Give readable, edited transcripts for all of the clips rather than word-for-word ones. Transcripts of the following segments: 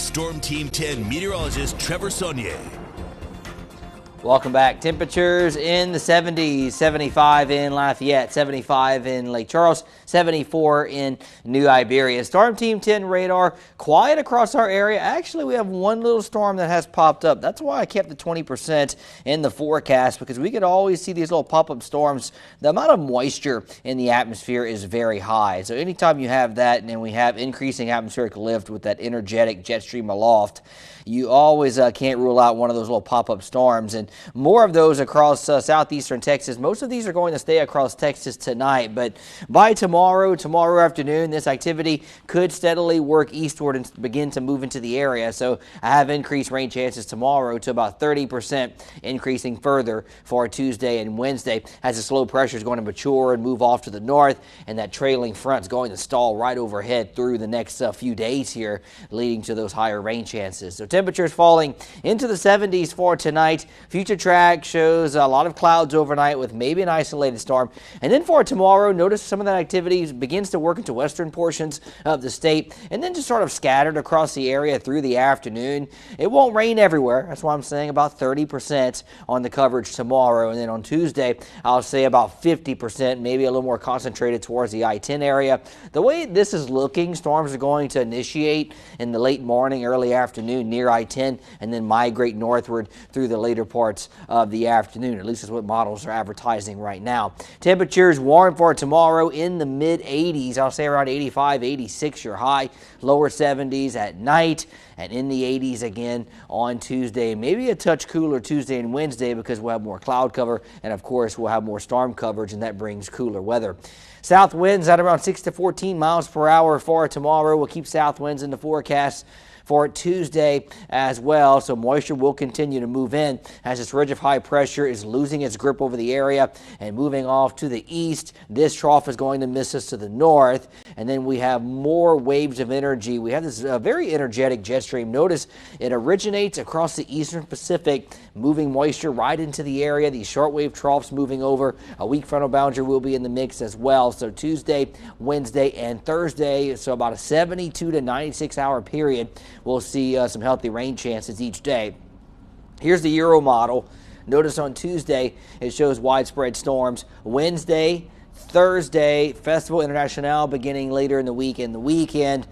Storm Team 10 meteorologist Trevor Saunier. Welcome back. Temperatures in the 70s, 75 in Lafayette, 75 in Lake Charles, 74 in New Iberia. Storm Team 10 radar, quiet across our area. Actually, we have one little storm that has popped up. That's why I kept the 20% in the forecast, because we could always see these little pop-up storms. The amount of moisture in the atmosphere is very high. So anytime you have that, and then we have increasing atmospheric lift with that energetic jet stream aloft, you always can't rule out one of those little pop-up storms. And more of those across southeastern Texas. Most of these are going to stay across Texas tonight, but by tomorrow afternoon, this activity could steadily work eastward and begin to move into the area. So I have increased rain chances tomorrow to about 30%, increasing further for Tuesday and Wednesday as the slow pressure is going to mature and move off to the north, and that trailing front is going to stall right overhead through the next few days here, leading to those higher rain chances. So temperatures falling into the 70s for tonight. Future track shows a lot of clouds overnight with maybe an isolated storm. And then for tomorrow, notice some of that activity begins to work into western portions of the state and then just sort of scattered across the area through the afternoon. It won't rain everywhere. That's why I'm saying about 30% on the coverage tomorrow. And then on Tuesday, I'll say about 50%, maybe a little more concentrated towards the I-10 area. The way this is looking, storms are going to initiate in the late morning, early afternoon near I-10 and then migrate northward through the later parts of the afternoon. At least is what models are advertising right now. Temperatures warm for tomorrow in the mid 80s. I'll say around 85, 86 your high. Lower 70s at night and in the 80s again on Tuesday. Maybe a touch cooler Tuesday and Wednesday because we'll have more cloud cover, and of course we'll have more storm coverage, and that brings cooler weather. South winds at around 6 to 14 miles per hour for tomorrow. We'll keep south winds in the forecast for Tuesday as well. So moisture will continue to move in as this ridge of high pressure is losing its grip over the area and moving off to the east. This trough is going to miss us to the north, and then we have more waves of energy. We have this very energetic jet stream. Notice it originates across the eastern Pacific, moving moisture right into the area. These shortwave troughs moving over. A weak frontal boundary will be in the mix as well. So Tuesday, Wednesday, and Thursday, so about a 72 to 96 hour period, we'll see some healthy rain chances each day. Here's the Euro model. Notice on Tuesday, it shows widespread storms. Wednesday, Thursday, Festival International beginning later in the week and the weekend.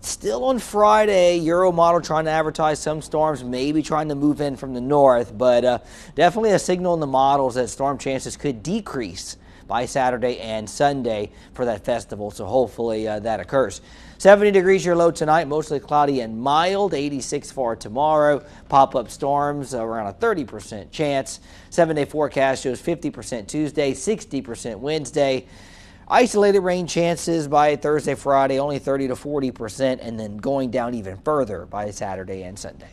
Still on Friday, Euro model trying to advertise some storms, maybe trying to move in from the north, but definitely a signal in the models that storm chances could decrease by Saturday and Sunday for that festival, so hopefully that occurs. 70 degrees your low tonight, mostly cloudy and mild. 86 for tomorrow. Pop-up storms around a 30% chance. 7-day forecast shows 50% Tuesday, 60% Wednesday. Isolated rain chances by Thursday, Friday, only 30 to 40%, and then going down even further by Saturday and Sunday.